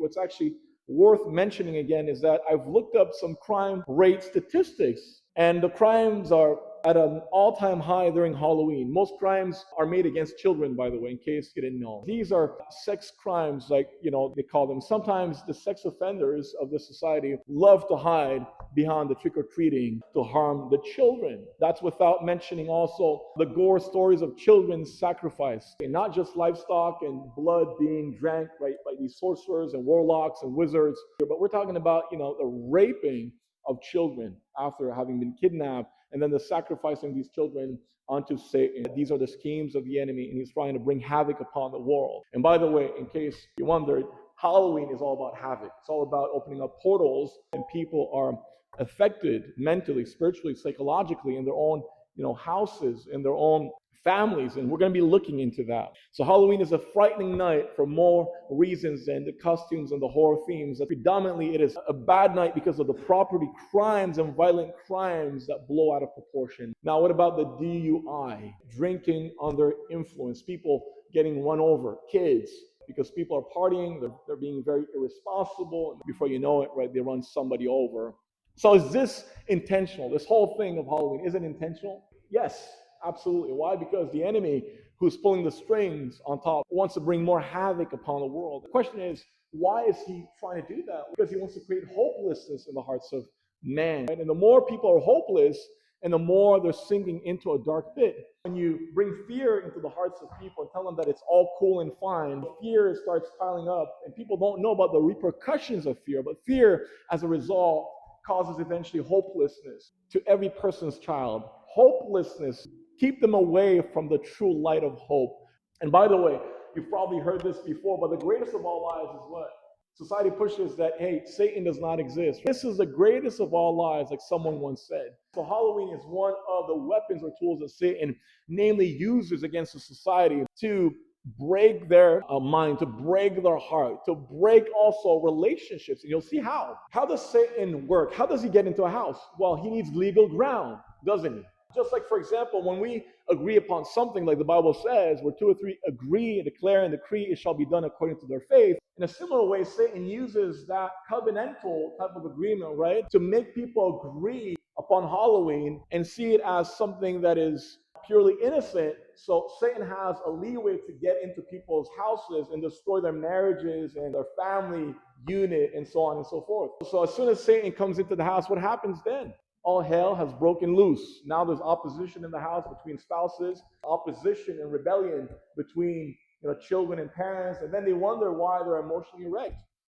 what's actually worth mentioning again is that I've looked up some crime rate statistics, and the crimes are at an all-time high during Halloween. Most crimes are made against children, by the way, in case you didn't know. These are sex crimes, like, they call them. Sometimes the sex offenders of the society love to hide behind the trick-or-treating to harm the children. That's without mentioning also the gore stories of children's sacrifice, and not just livestock and blood being drank, right, by these sorcerers and warlocks and wizards, but we're talking about, the raping of children after having been kidnapped, and then the sacrificing these children unto Satan. These are the schemes of the enemy, and he's trying to bring havoc upon the world. And by the way, in case you wondered, Halloween is all about havoc. It's all about opening up portals, and people are affected mentally, spiritually, psychologically in their own, houses, in their own families, and we're going to be looking into that. So Halloween is a frightening night for more reasons than the costumes and the horror themes. Predominantly, it is a bad night because of the property crimes and violent crimes that blow out of proportion. Now, what about the DUI? Drinking under influence, people getting run over, kids, because people are partying, they're being very irresponsible, and before you know it, right, they run somebody over. So is this intentional? This whole thing of Halloween, is it intentional? Yes, absolutely. Why? Because the enemy who's pulling the strings on top wants to bring more havoc upon the world. The question is, why is he trying to do that? Because he wants to create hopelessness in the hearts of man. Right? And the more people are hopeless, and the more they're sinking into a dark pit. When you bring fear into the hearts of people and tell them that it's all cool and fine, fear starts piling up, and people don't know about the repercussions of fear. But fear, as a result, causes eventually hopelessness to every person's child. Hopelessness. Keep them away from the true light of hope. And by the way, you've probably heard this before, but the greatest of all lies is what? Society pushes that, hey, Satan does not exist. This is the greatest of all lies, like someone once said. So Halloween is one of the weapons or tools that Satan namely uses against the society to break their mind, to break their heart, to break also relationships. And you'll see how. How does Satan work? How does he get into a house? Well, he needs legal ground, doesn't he? Just like, for example, when we agree upon something, like the Bible says, where two or three agree, declare, and decree, it shall be done according to their faith. In a similar way, Satan uses that covenantal type of agreement, right, to make people agree upon Halloween and see it as something that is purely innocent. So Satan has a leeway to get into people's houses and destroy their marriages and their family unit and so on and so forth. So as soon as Satan comes into the house, what happens then? All hell has broken loose. Now there's opposition in the house between spouses, opposition and rebellion between children and parents, and then they wonder why they're emotionally wrecked.